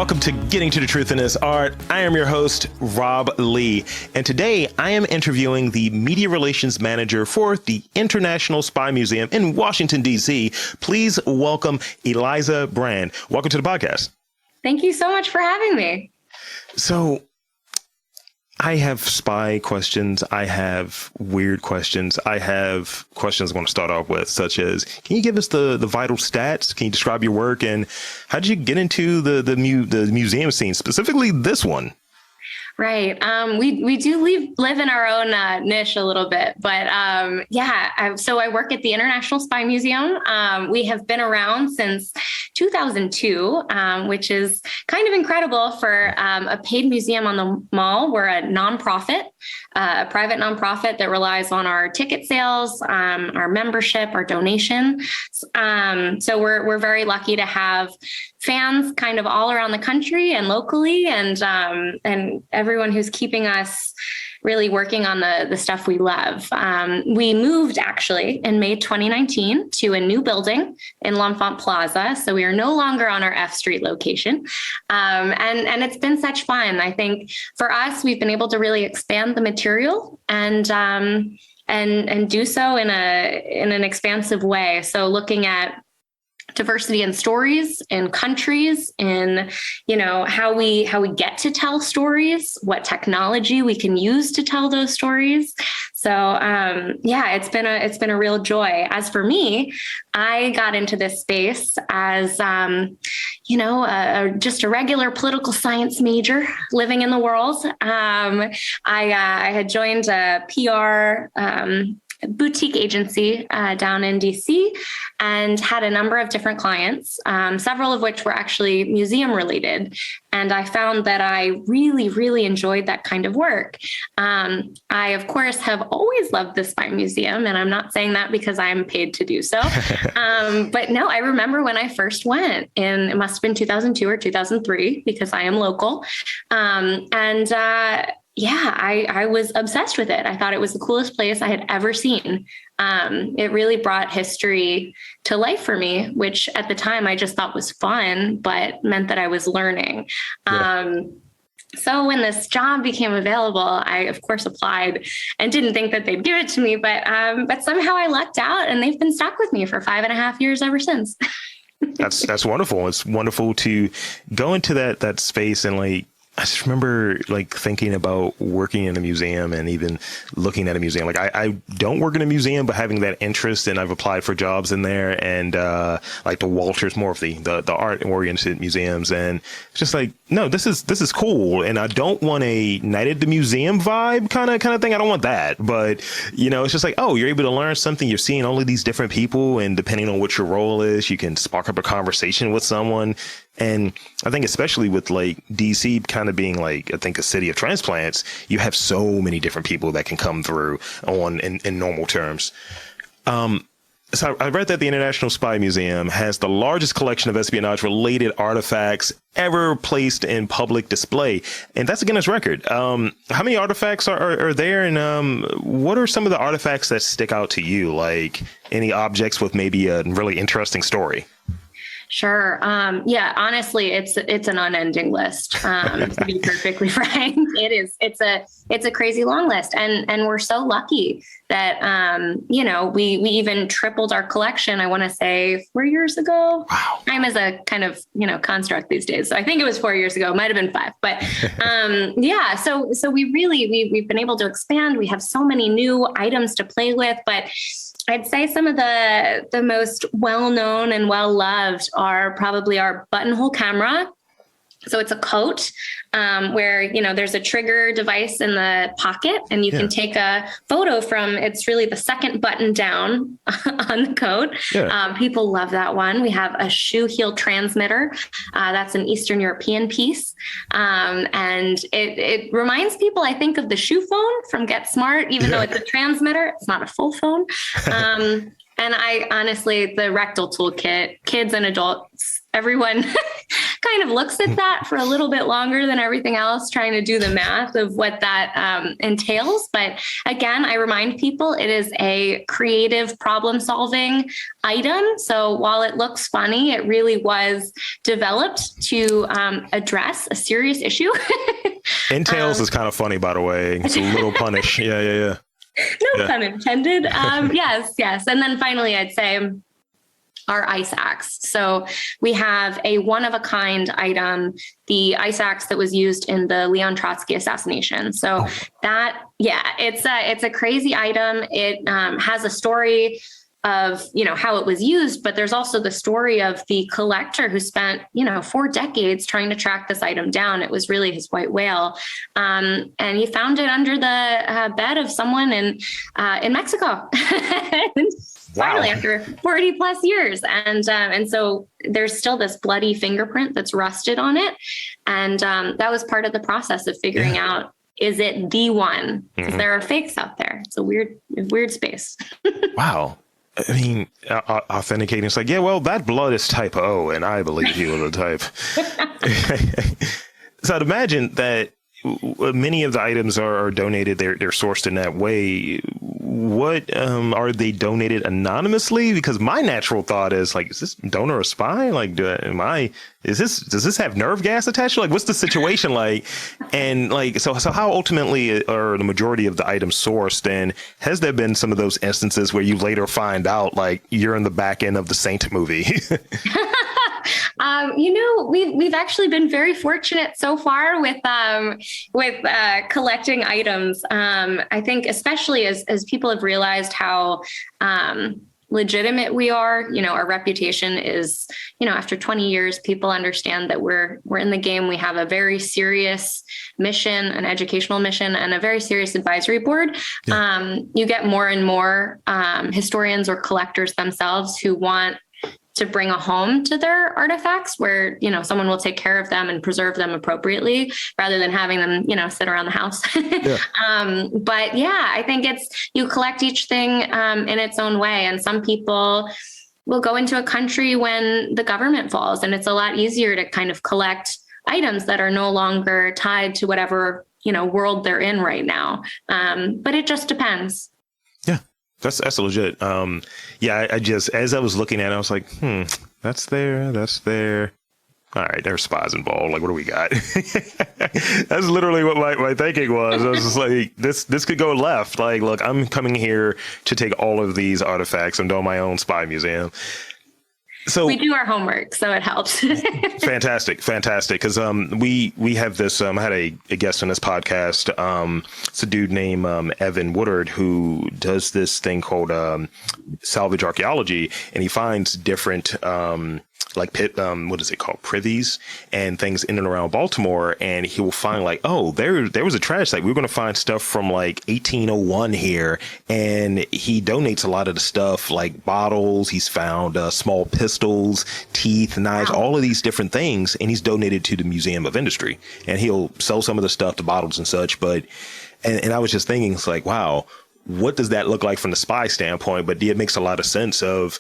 Welcome to Getting to the Truth in This Art. I am your host, Rob Lee, and today I am interviewing the Media Relations Manager for the International Spy Museum in Washington, D.C. Please welcome Aliza Bran. Welcome to the podcast. Thank you so much for having me. So, I have spy questions. I have weird questions. I have questions I want to start off with, such as, can you give us the vital stats? Can you describe your work? And how did you get into the museum scene, specifically this one? Right. We do live in our own niche a little bit, but so I work at the International Spy Museum. We have been around since 2002, which is kind of incredible for a paid museum on the Mall. We're a nonprofit, a private nonprofit that relies on our ticket sales, our membership, our donation. So we're very lucky to have fans kind of all around the country and locally, and everyone who's keeping us really working on the stuff we love. We moved actually in May 2019 to a new building in L'Enfant Plaza. So we are no longer on our F Street location. And it's been such fun. I think for us, we've been able to really expand the material and do so in an expansive way. So looking at diversity in stories, in countries, in, how we get to tell stories, what technology we can use to tell those stories. So, it's been a real joy. As for me, I got into this space as, just a regular political science major living in the world. I had joined a PR, boutique agency down in DC and had a number of different clients, several of which were actually museum related. And I found that I really, really enjoyed that kind of work. I, of course, have always loved the Spy Museum, and I'm not saying that because I'm paid to do so. But no, I remember when I first went, and it must have been 2002 or 2003 because I am local. I was obsessed with it. I thought it was the coolest place I had ever seen. It really brought history to life for me, which at the time I just thought was fun, but meant that I was learning. Yeah. So when this job became available, I, of course, applied and didn't think that they'd give it to me, but somehow I lucked out and they've been stuck with me for 5.5 years ever since. That's wonderful. It's wonderful to go into that space and I just remember thinking about working in a museum and even looking at a museum. I don't work in a museum, but having that interest, and I've applied for jobs in there, and the Walters, more of the art oriented museums. And it's just no, this is cool. And I don't want a night at the museum vibe kind of thing. I don't want that. But, it's just you're able to learn something. You're seeing all of these different people, and depending on what your role is, you can spark up a conversation with someone. And I think especially with DC kind of being I think a city of transplants, you have so many different people that can come through in normal terms. So I read that the International Spy Museum has the largest collection of espionage related artifacts ever placed in public display. And that's a Guinness record. How many artifacts are there? And what are some of the artifacts that stick out to you? Any objects with maybe a really interesting story? Sure. Honestly, it's an unending list. To be perfectly frank, it is. It's a crazy long list, and we're so lucky that we even tripled our collection. I want to say 4 years ago. Wow. Time is a kind of construct these days, so I think it was 4 years ago. It might have been 5, but So we've been able to expand. We have so many new items to play with, but I'd say some of the most well-known and well-loved are probably our buttonhole camera. So it's a coat where, there's a trigger device in the pocket and you can take a photo from, it's really the second button down on the coat. Yeah. People love that one. We have a shoe heel transmitter. That's an Eastern European piece. And it reminds people, I think, of the shoe phone from Get Smart, even though it's a transmitter, it's not a full phone. And I honestly, the rectal toolkit, kids and adults everyone kind of looks at that for a little bit longer than everything else, trying to do the math of what that entails. But again, I remind people it is a creative problem solving item. So while it looks funny, it really was developed to address a serious issue. Entails is kind of funny, by the way. It's a little punish. Yeah. No pun intended. Yes. And then finally, I'd say our ice axe. So we have a one-of-a-kind item, the ice axe that was used in the Leon Trotsky assassination. So it's a crazy item. It has a story of, how it was used, but there's also the story of the collector who spent, 4 decades trying to track this item down. It was really his white whale. And he found it under the bed of someone in Mexico. Finally, after 40 plus years. And so there's still this bloody fingerprint that's rusted on it. And that was part of the process of figuring out, is it the one? Because there are fakes out there. It's a weird space. Wow. I mean, authenticating, it's like, that blood is type O, and I believe he was a type. So I'd imagine that many of the items are donated. They're sourced in that way. What are they donated anonymously? Because my natural thought is like, is this donor a spy? Like, does this have nerve gas attached? Like, what's the situation like? And like, so how ultimately are the majority of the items sourced? And has there been some of those instances where you later find out like you're in the back end of the Saint movie? We've actually been very fortunate so far with collecting items. I think especially as people have realized how legitimate we are, our reputation is, after 20 years, people understand that we're in the game. We have a very serious mission, an educational mission, and a very serious advisory board. Yeah. You get more and more historians or collectors themselves who want to bring a home to their artifacts where, someone will take care of them and preserve them appropriately rather than having them, sit around the house. Yeah. But yeah, I think you collect each thing in its own way. And some people will go into a country when the government falls, and it's a lot easier to kind of collect items that are no longer tied to whatever, world they're in right now. But it just depends. Yeah. That's legit. I just, as I was looking at it, I was like, that's there. All right, there's spies involved. Like, what do we got? That's literally what my thinking was. I was just like, this could go left. Like, look, I'm coming here to take all of these artifacts. I'm doing my own spy museum. So we do our homework, so it helps. Fantastic. Because we have this. I had a guest on this podcast. It's a dude named Evan Woodard who does this thing called salvage archaeology, and he finds different what is it called? Privies and things in and around Baltimore. And he will find like, there was a trash site. We were going to find stuff from like 1801 here. And he donates a lot of the stuff like bottles. He's found small pistols, teeth, knives, all of these different things. And he's donated to the Museum of Industry, and he'll sell some of the stuff, the bottles and such. But, and I was just thinking, it's like, wow, what does that look like from the spy standpoint? But it makes a lot of sense of,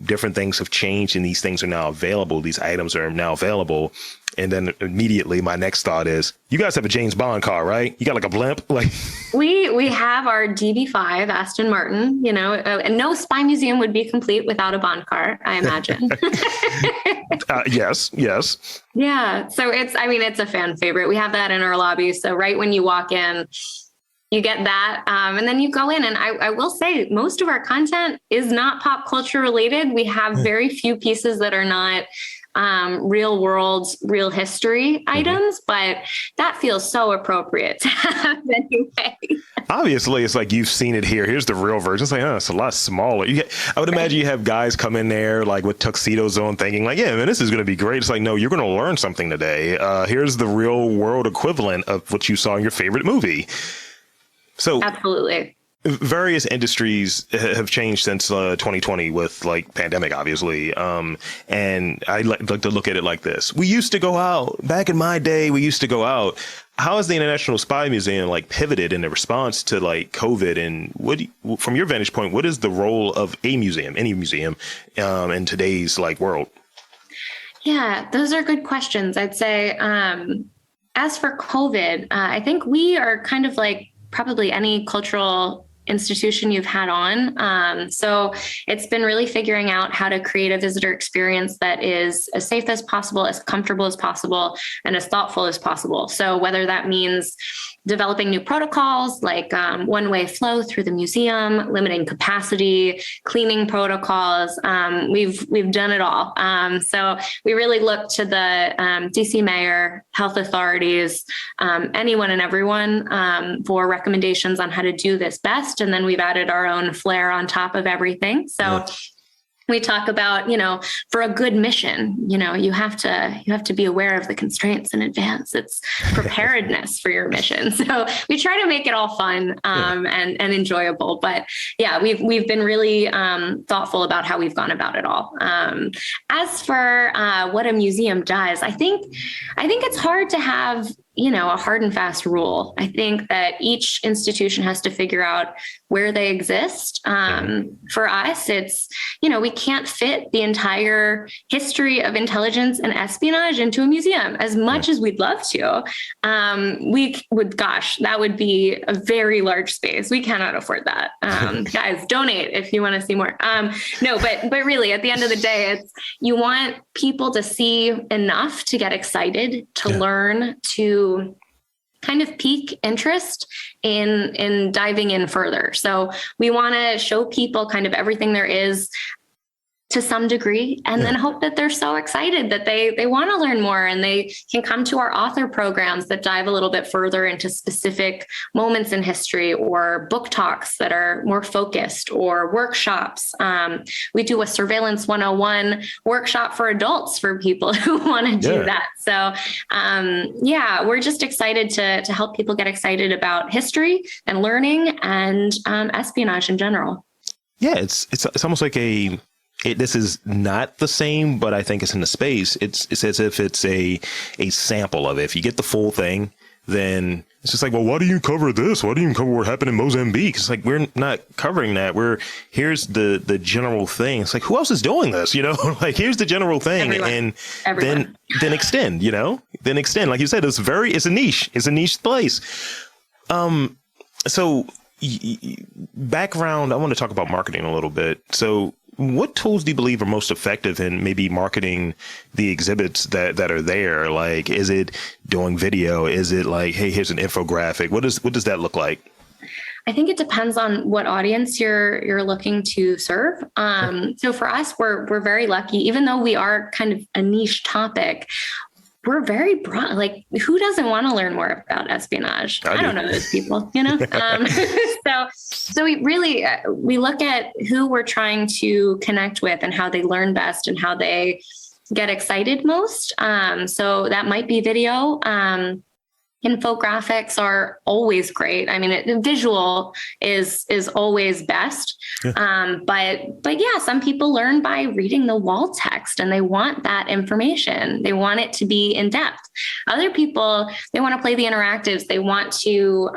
different things have changed and these things are now available. These items are now available. And then immediately my next thought is, you guys have a James Bond car, right? You got like a blimp? Like we have our DB5 Aston Martin, and no spy museum would be complete without a Bond car, I imagine. Yes. Yeah. So it's a fan favorite. We have that in our lobby. So right when you walk in, you get that. And then you go in, and I will say most of our content is not pop culture related. We have very few pieces that are not real world, real history items, but that feels so appropriate to have anyway. Obviously, it's like you've seen it here. Here's the real version. It's like, it's a lot smaller. I would imagine you have guys come in there like with tuxedos on thinking like, yeah, man, this is going to be great. It's like, no, you're going to learn something today. Here's the real world equivalent of what you saw in your favorite movie. So absolutely. Various industries have changed since 2020 with like pandemic, obviously. And I like to look at it like this. We used to go out back in my day. We used to go out. How has the International Spy Museum like pivoted in the response to like COVID? And from your vantage point, what is the role of a museum, any museum, in today's like world? Yeah, those are good questions. I'd say, as for COVID, I think we are kind of like probably any cultural institution you've had on. So it's been really figuring out how to create a visitor experience that is as safe as possible, as comfortable as possible, and as thoughtful as possible. So whether that means developing new protocols like one-way flow through the museum, limiting capacity, cleaning protocols. We've done it all. So we really look to the DC mayor, health authorities, anyone and everyone for recommendations on how to do this best. And then we've added our own flair on top of everything. So we talk about, for a good mission, you have to be aware of the constraints in advance. It's preparedness for your mission. So we try to make it all fun and enjoyable. But yeah, we've been really thoughtful about how we've gone about it all. As for what a museum does, I think it's hard to have a hard and fast rule. I think that each institution has to figure out where they exist. For us, it's, we can't fit the entire history of intelligence and espionage into a museum as much as we'd love to. That would be a very large space. We cannot afford that. Guys, donate if you want to see more. No, but really at the end of the day, it's, you want people to see enough to get excited, to learn, to kind of pique interest in diving in further. So we want to show people kind of everything there is to some degree, and then hope that they're so excited that they want to learn more, and they can come to our author programs that dive a little bit further into specific moments in history, or book talks that are more focused, or workshops. We do a Surveillance 101 workshop for adults for people who want to do that. So we're just excited to help people get excited about history and learning and espionage in general. Yeah, it's almost like this is not the same, but I think it's in the space. It's as if it's a sample of it. If you get the full thing, then it's just like, well, why do you cover this? Why do you cover what happened in Mozambique? It's like, we're not covering that. Here's the general thing. It's like, who else is doing this? Like, here's the general thing. Everyone. Then extend, then extend. Like you said, it's a niche. It's a niche place. So background, I want to talk about marketing a little bit. So what tools do you believe are most effective in maybe marketing the exhibits that are there? Like, is it doing video? Is it like, hey, here's an infographic? What does that look like? I think it depends on what audience you're looking to serve. So for us, we're very lucky, even though we are kind of a niche topic. We're very broad. Like, who doesn't want to learn more about espionage? I don't know those people, So we look at who we're trying to connect with and how they learn best and how they get excited most. So that might be video. Infographics are always great. I mean, visual is always best. But yeah, some people learn by reading the wall text, and they want that information. They want it to be in depth. Other people, they want to play the interactives. They want to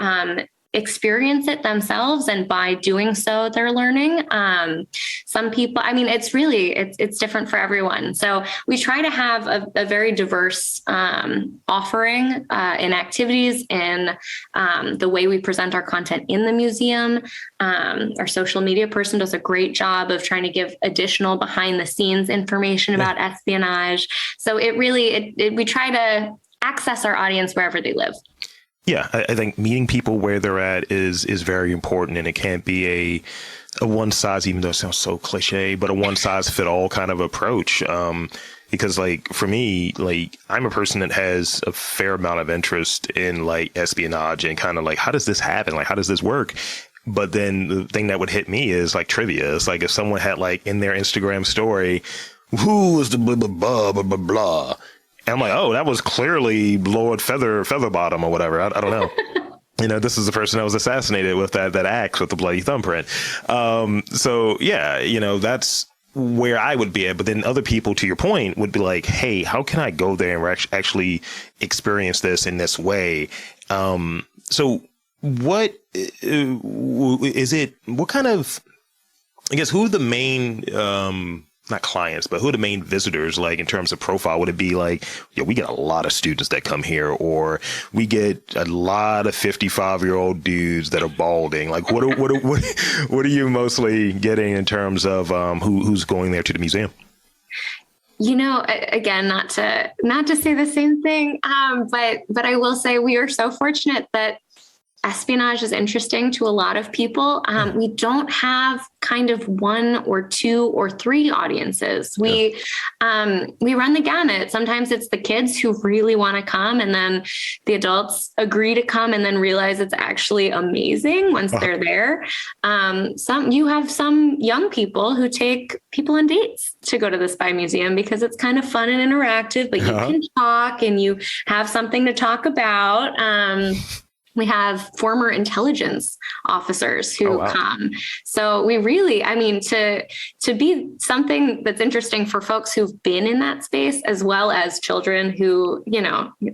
experience it themselves, and by doing so they're learning. Some people, I mean, it's different for everyone. So we try to have a very diverse offering in activities, in the way we present our content in the museum. Our social media person does a great job of trying to give additional behind the scenes information about espionage. So we try to access our audience wherever they live. Yeah, I think meeting people where they're at is very important, and it can't be a one size, even though it sounds so cliche, but a one size fit all kind of approach. Because like for me, like I'm a person that has a fair amount of interest in like espionage and kind of like, how does this happen? Like, how does this work? But then the thing that would hit me is like trivia. It's like if someone had like in their Instagram story, who was the blah, blah, blah, blah, blah, blah. And I'm like, oh, that was clearly Lord Featherbottom or whatever. I don't know. This is the person that was assassinated with that axe with the bloody thumbprint. So yeah, that's where I would be at. But then other people, to your point, would be like, hey, how can I go there and actually experience this in this way? So what is it? What kind of, I guess, who are the main not clients, but who are the main visitors, like in terms of profile? Would it be like, yeah, we get a lot of students that come here, or we get a lot of 55-year-old dudes that are balding? Like what are you mostly getting in terms of who's going there to the museum? Again, not to say the same thing, but I will say we are so fortunate that espionage is interesting to a lot of people. We don't have kind of one or two or three audiences. We run the gamut. Sometimes it's the kids who really want to come, and then the adults agree to come and then realize it's actually amazing once they're there. You have some young people who take people on dates to go to the Spy Museum because it's kind of fun and interactive, but you can talk and you have something to talk about. We have former intelligence officers who come. So we really, to be something that's interesting for folks who've been in that space, as well as children who,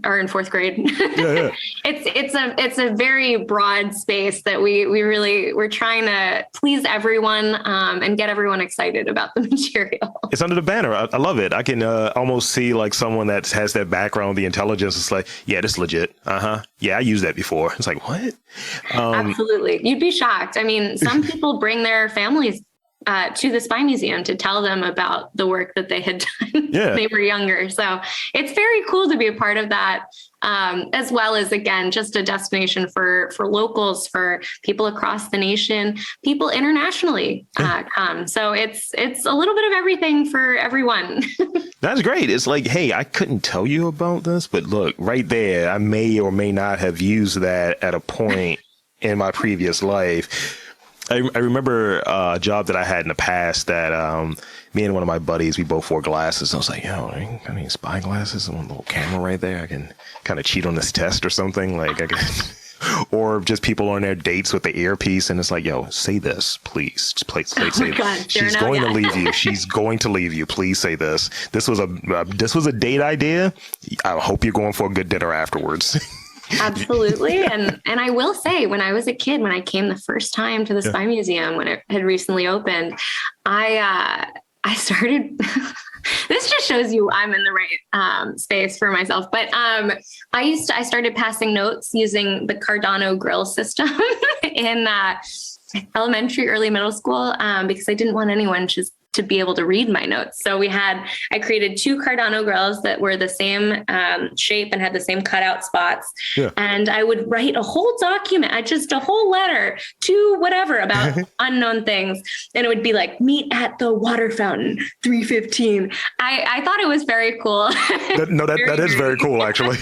are in fourth grade. Yeah. It's a very broad space that we're trying to please everyone and get everyone excited about the material. It's under the banner. I love it. I can almost see like someone that has that background, the intelligence. It's like, yeah, this is legit. Yeah, I used that before. It's like, what? Absolutely. You'd be shocked. Some people bring their families to the Spy Museum to tell them about the work that they had done when they were younger. So it's very cool to be a part of that, as well as, again, just a destination for locals, for people across the nation, people internationally come. So it's a little bit of everything for everyone. That's great. It's like, hey, I couldn't tell you about this, but look, right there, I may or may not have used that at a point in my previous life. I remember a job that I had in the past that me and one of my buddies, we both wore glasses. I was like, yo, I got any spy glasses and one little camera right there? I can kind of cheat on this test or something. Like I can, or just people on their dates with the earpiece. And it's like, yo, say this, please. Just say God, she's going to leave you. She's going to leave you. Please say this. This was a date idea. I hope you're going for a good dinner afterwards. Absolutely. And I will say, when I was a kid, when I came the first time to the Spy Museum, when it had recently opened, I started, this just shows you I'm in the right space for myself. But I started passing notes using the Cardano grill system in elementary, early middle school, because I didn't want anyone to be able to read my notes. So I created 2 Cardano grills that were the same shape and had the same cutout spots. Yeah. And I would write a whole document, just a whole letter to whatever about unknown things. And it would be like, meet at the water fountain, 3:15. I thought it was very cool. That is very cool, actually.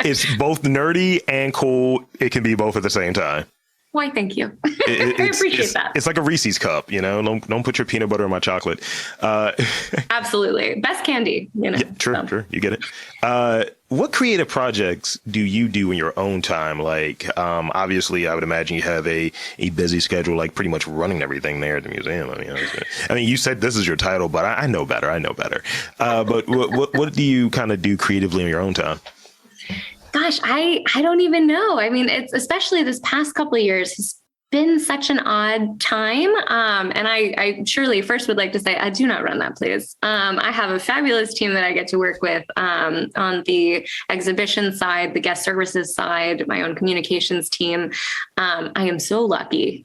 It's both nerdy and cool. It can be both at the same time. Why, thank you. I appreciate that. It's like a Reese's cup, don't put your peanut butter in my chocolate. Absolutely. Best candy, Yeah, true. You get it. What creative projects do you do in your own time? Like, obviously, I would imagine you have a busy schedule, like pretty much running everything there at the museum. You said this is your title, but I know better. But what do you kind of do creatively in your own time? Gosh, I don't even know. It's especially this past couple of years has been such an odd time. And I surely first would like to say, I do not run that place. I have a fabulous team that I get to work with on the exhibition side, the guest services side, my own communications team. I am so lucky.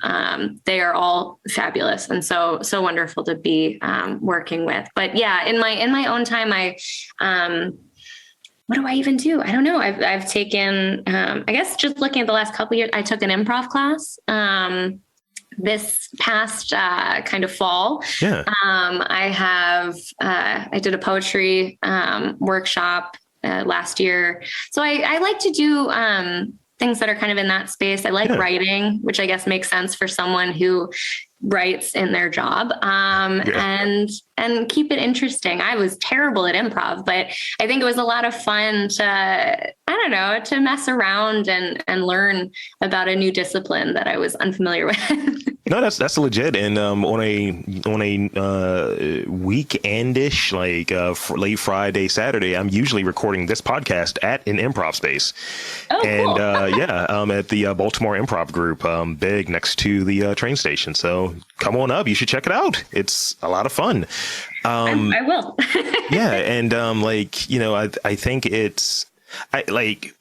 They are all fabulous and so wonderful to be working with. But yeah, in my own time, what do I even do? I don't know. I've taken, I guess just looking at the last couple of years, I took an improv class this past kind of fall. Yeah. I did a poetry workshop last year. So I like to do things that are kind of in that space. I like writing, which I guess makes sense for someone who writes in their job, and keep it interesting. I was terrible at improv, but I think it was a lot of fun to mess around and learn about a new discipline that I was unfamiliar with. No, that's legit. And on a weekendish, like late Friday, Saturday, I'm usually recording this podcast at an improv space. Oh, and cool. At the Baltimore Improv Group, big next to the train station. So come on up. You should check it out. It's a lot of fun. I will. Yeah. And I think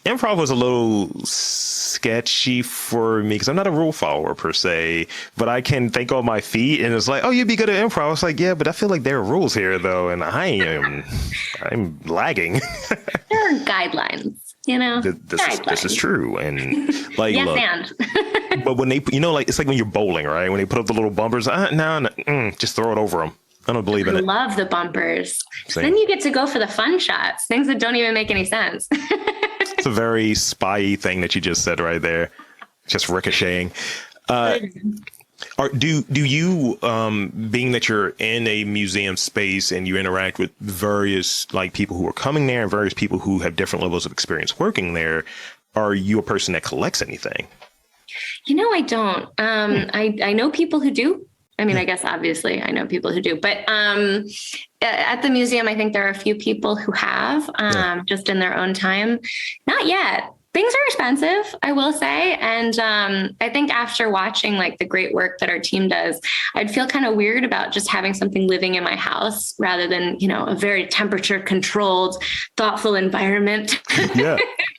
improv was a little sketchy for me because I'm not a rule follower per se, but I can think on my feet and it's like, oh, you'd be good at improv. I was like, yeah, but I feel like there are rules here though. And I'm lagging. There are guidelines, This is true. And yes, look, but when they, it's like when you're bowling, right? When they put up the little bumpers, just throw it over them. I don't believe in it. I love the bumpers. Then you get to go for the fun shots, things that don't even make any sense. It's a very spy thing that you just said right there. Just ricocheting. Do you, being that you're in a museum space and you interact with various people who are coming there and various people who have different levels of experience working there, are you a person that collects anything? I don't. I know people who do. I mean, I guess obviously I know people who do, but at the museum, I think there are a few people who have just in their own time. Not yet. Things are expensive, I will say. And I think after watching the great work that our team does, I'd feel kind of weird about just having something living in my house rather than, a very temperature controlled, thoughtful environment. Yeah.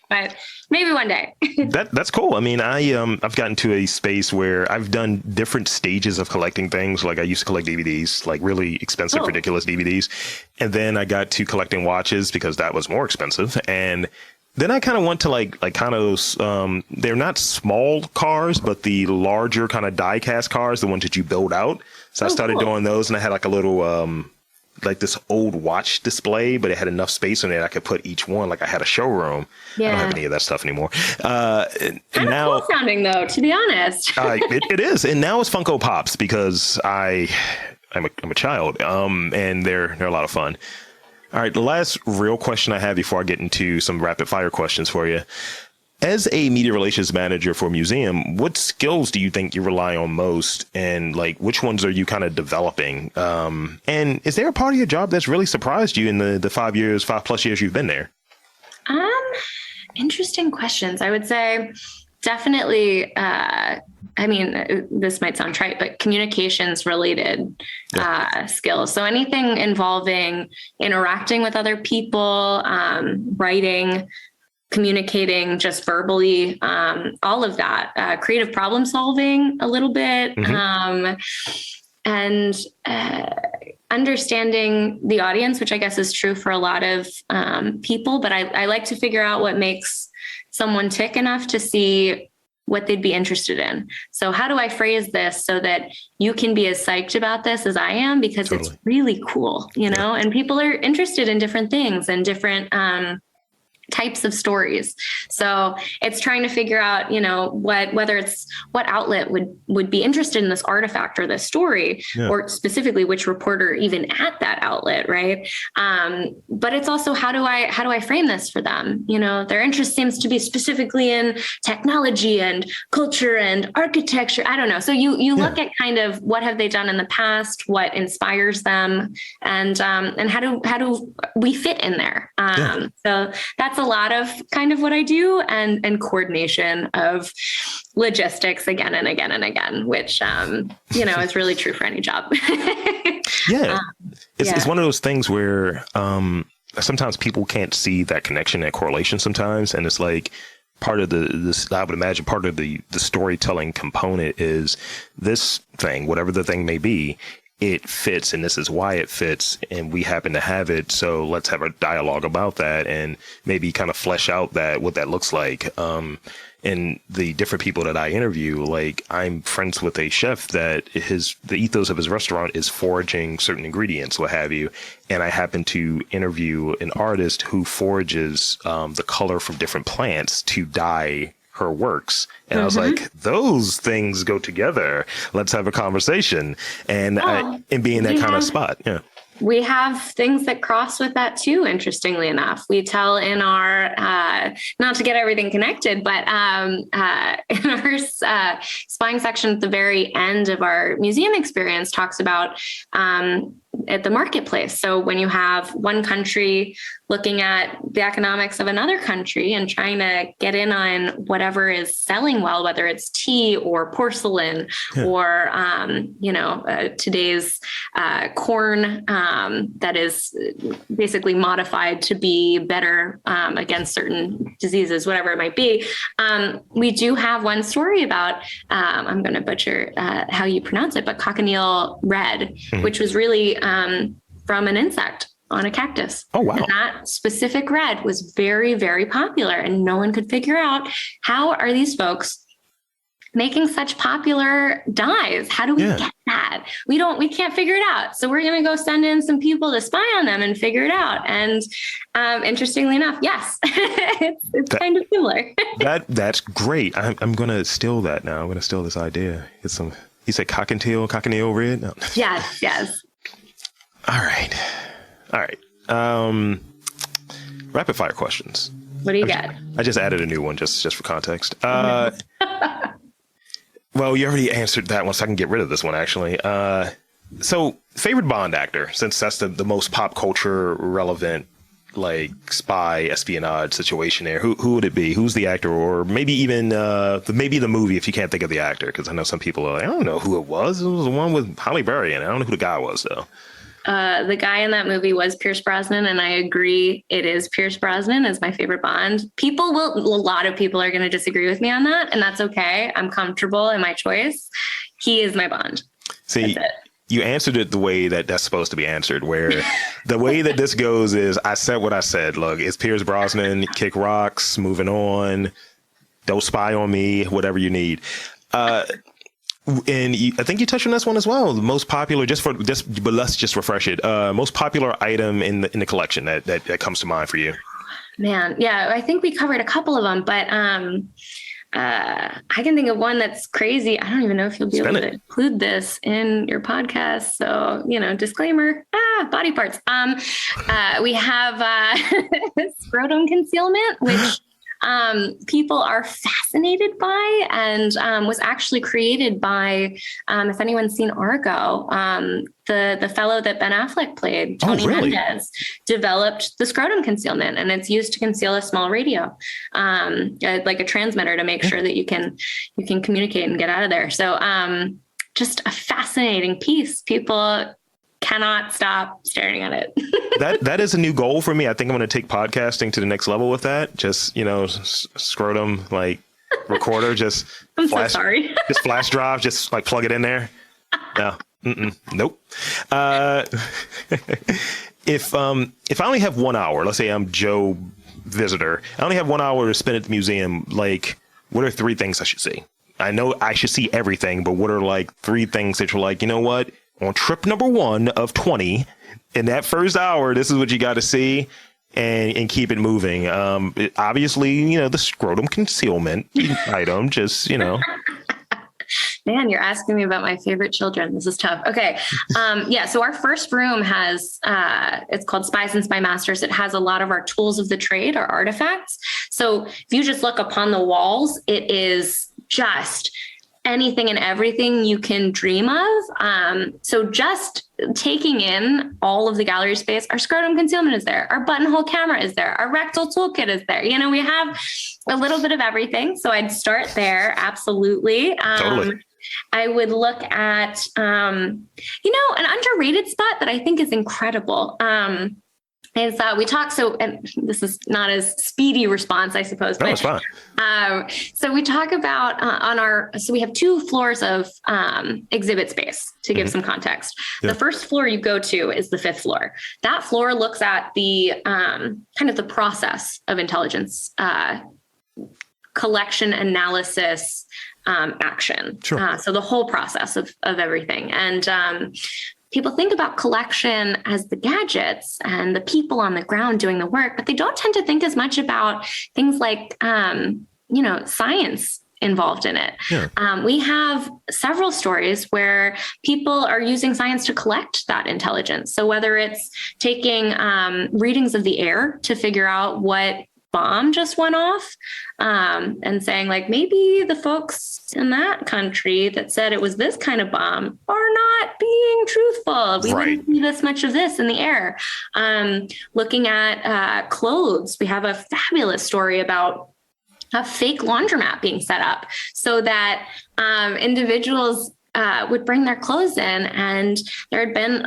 But maybe one day. That's cool. I mean, I've gotten to a space where I've done different stages of collecting things. Like I used to collect DVDs, really expensive, ridiculous DVDs. And then I got to collecting watches because that was more expensive. And then I kind of went to they're not small cars, but the larger kind of die cast cars, the ones that you build out. So I started doing those, and I had a little this old watch display, but it had enough space in it I could put each one. I had a showroom. Yeah. I don't have any of that stuff anymore. And now cool sounding though, to be honest. It is. And now it's Funko Pops because I'm a child. And they're a lot of fun. All right. The last real question I have before I get into some rapid fire questions for you. As a media relations manager for a museum, what skills do you think you rely on most? And which ones are you kind of developing? And is there a part of your job that's really surprised you in the 5+ years you've been there? Interesting questions. I would say definitely, this might sound trite, but communications related skills. So anything involving interacting with other people, writing, communicating just verbally, all of that, creative problem solving a little bit, and understanding the audience, which I guess is true for a lot of people. But I like to figure out what makes someone tick enough to see what they'd be interested in. So how do I phrase this so that you can be as psyched about this as I am? Because It's really cool, and people are interested in different things and different types of stories. So it's trying to figure out, what outlet would be interested in this artifact or this story, or specifically which reporter even at that outlet. Right. But it's also, how do I frame this for them? Their interest seems to be specifically in technology and culture and architecture. I don't know. So you look at kind of what have they done in the past, what inspires them, and how do we fit in there? So that's a lot of kind of what I do, and coordination of logistics again and again and again, which, is really true for any job. It's one of those things where sometimes people can't see that connection, that correlation sometimes. And it's part of I would imagine part of the storytelling component is this thing, whatever the thing may be, it fits, and this is why it fits, and we happen to have it. So let's have a dialogue about that and maybe kind of flesh out what that looks like. And the different people that I interview, I'm friends with a chef that the ethos of his restaurant is foraging certain ingredients, what have you. And I happen to interview an artist who forages the color from different plants to dye her works. And I was like, those things go together. Let's have a conversation. And be in that kind of spot. Yeah. We have things that cross with that too, interestingly enough. We tell in our, not to get everything connected, but in our spying section at the very end of our museum experience talks about at the marketplace. So when you have one country looking at the economics of another country and trying to get in on whatever is selling well, whether it's tea or porcelain or, today's corn that is basically modified to be better against certain diseases, whatever it might be. We do have one story about, I'm going to butcher how you pronounce it, but cochineal red, which was really from an insect on a cactus. Oh, wow. And that specific red was very, very popular, and no one could figure out, how are these folks making such popular dyes? How do we get that? We can't figure it out. So we're going to go send in some people to spy on them and figure it out. And interestingly enough, yes, it's kind of similar. That's great. I'm going to steal that now. I'm going to steal this idea. Get some. You said cochineal red? No. Yes. All right. Rapid fire questions. What do you got? I just added a new one just for context. Well, you already answered that one, so I can get rid of this one, actually. So, favorite Bond actor, since that's the most pop culture relevant, like, spy espionage situation there. Who would it be? Who's the actor? Or maybe even maybe the movie, if you can't think of the actor, because I know some people are like, I don't know who it was. It was the one with Halle Berry in it. I don't know who the guy was, though. The guy in that movie was Pierce Brosnan, and I agree it is Pierce Brosnan as my favorite Bond. A lot of people are going to disagree with me on that, and that's okay. I'm comfortable in my choice. He is my Bond. See, you answered it the way that's supposed to be answered, where the way that this goes is I said what I said. Look, it's Pierce Brosnan, kick rocks, moving on. Don't spy on me, whatever you need. And I think you touched on this one as well. The most popular, but let's just refresh it. Most popular item in the collection that comes to mind for you. Man, yeah, I think we covered a couple of them, but I can think of one that's crazy. I don't even know if you'll be able to include this in your podcast. So, disclaimer, body parts. We have scrotum concealment, which people are fascinated by, and was actually created by, if anyone's seen Argo, the fellow that Ben Affleck played, Tony Mendez, developed the scrotum concealment, and it's used to conceal a small radio, like a transmitter, to make sure that you can communicate and get out of there. So just a fascinating piece. People cannot stop staring at it. That is a new goal for me. I think I'm going to take podcasting to the next level with that. Just, scrotum, like, recorder, just I'm so sorry. Just flash drive, just like plug it in there. No, nope. If I only have 1 hour, let's say I'm Joe visitor, I only have 1 hour to spend at the museum. Like, what are 3 things I should see? I know I should see everything, but what are like 3 things that you're like, you know what? On trip number 1 of 20, in that first hour, this is what you got to see, and keep it moving. Obviously, the scrotum concealment item, just, Man, you're asking me about my favorite children. This is tough. Okay. So our first room has, it's called Spies and Spy Masters. It has a lot of our tools of the trade, our artifacts. So if you just look upon the walls, it is just anything and everything you can dream of. So just taking in all of the gallery space, our scrotum concealment is there. Our buttonhole camera is there. Our rectal toolkit is there. We have a little bit of everything. So I'd start there. Absolutely. Totally. I would look at, an underrated spot that I think is incredible. Is we talk, and this is not as speedy response, I suppose. No, it's fine. So we talk about so we have 2 floors of exhibit space to give some context. Yeah. The first floor you go to is the 5th floor. That floor looks at the kind of the process of intelligence, collection, analysis, action. Sure. So the whole process of everything. And people think about collection as the gadgets and the people on the ground doing the work, but they don't tend to think as much about things like, science involved in it. Yeah. We have several stories where people are using science to collect that intelligence. So whether it's taking readings of the air to figure out what bomb just went off, and saying like, maybe the folks in that country that said it was this kind of bomb are not being truthful. We wouldn't see this much of this in the air. Looking at clothes, we have a fabulous story about a fake laundromat being set up so that individuals would bring their clothes in, and there had been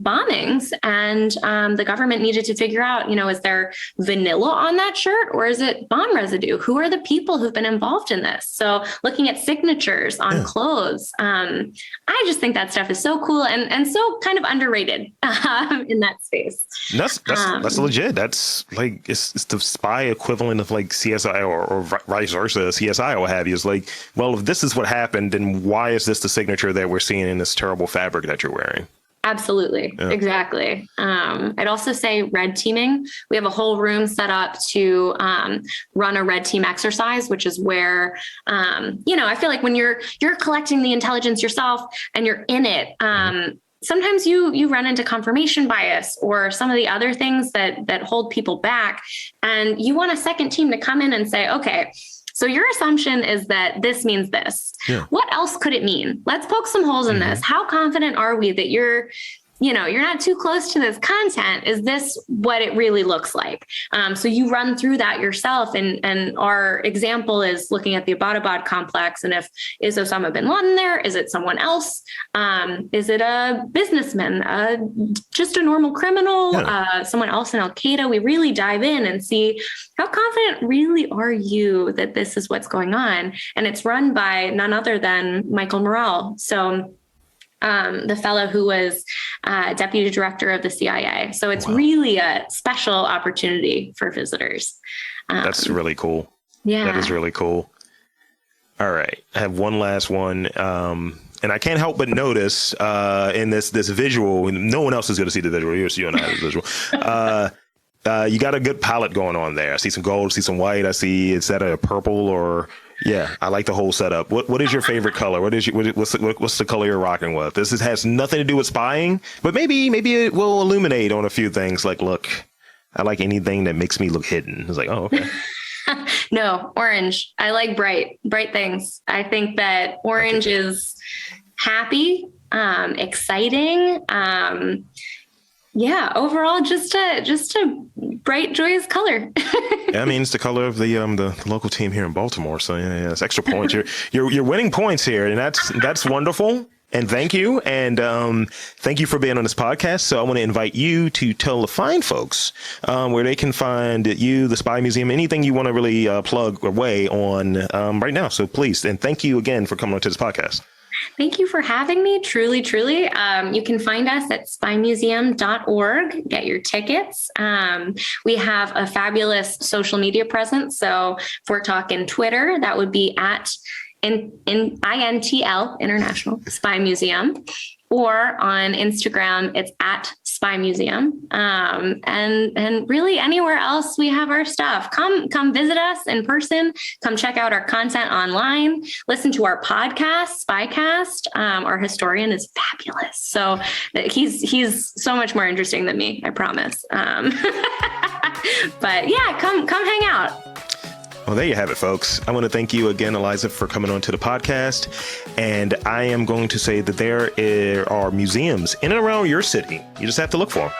bombings, and the government needed to figure out, is there vanilla on that shirt or is it bomb residue? Who are the people who've been involved in this? So looking at signatures on clothes, I just think that stuff is so cool and so kind of underrated in that space. That's legit. That's like, it's the spy equivalent of like CSI or vice versa, CSI or what have you. It's like, well, if this is what happened, then why is this the signature that we're seeing in this terrible fabric that you're wearing? Absolutely. Yeah. Exactly. I'd also say red teaming. We have a whole room set up to run a red team exercise, which is where, I feel like when you're collecting the intelligence yourself and you're in it, sometimes you run into confirmation bias or some of the other things that hold people back. And you want a second team to come in and say, okay, so your assumption is that this means this. Yeah. What else could it mean? Let's poke some holes in this. How confident are we that you're not too close to this content? Is this what it really looks like? So you run through that yourself. And our example is looking at the Abbottabad complex. And is Osama bin Laden there? Is it someone else? Is it a businessman? Just a normal criminal? Yeah. Someone else in Al-Qaeda? We really dive in and see, how confident really are you that this is what's going on? And it's run by none other than Michael Morrell. So the fellow who was deputy director of the CIA. So it's really a special opportunity for visitors. That's really cool. Yeah. That is really cool. All right. I have one last one. And I can't help but notice in this visual, no one else is going to see the visual. You and I have the visual. You got a good palette going on there. I see some gold, I see some white. I see, is that a purple or... Yeah, I like the whole setup. What is your favorite color? What's the color you're rocking with? This has nothing to do with spying, but maybe it will illuminate on a few things. Like, look, I like anything that makes me look hidden. It's like, oh, okay. No, orange. I like bright things. I think that orange is happy, exciting. Yeah, overall, just a bright, joyous color. Yeah, I mean, it's the color of the local team here in Baltimore. So yeah, it's extra points. You're winning points here, and that's wonderful. And thank you, and thank you for being on this podcast. So I want to invite you to tell the fine folks where they can find you, the Spy Museum, anything you want to really plug away on right now. So please, and thank you again for coming on to this podcast. Thank you for having me. Truly, truly. You can find us at spymuseum.org. Get your tickets. We have a fabulous social media presence. So if we're talking Twitter, that would be at INTL, International Spy Museum. Or on Instagram, it's at Spy Museum. And really anywhere else we have our stuff. Come visit us in person. Come check out our content online. Listen to our podcast, Spycast. Our historian is fabulous. So he's so much more interesting than me, I promise. But yeah, come hang out. Well, there you have it, folks. I want to thank you again, Aliza, for coming on to the podcast. And I am going to say that there are museums in and around your city. You just have to look for them.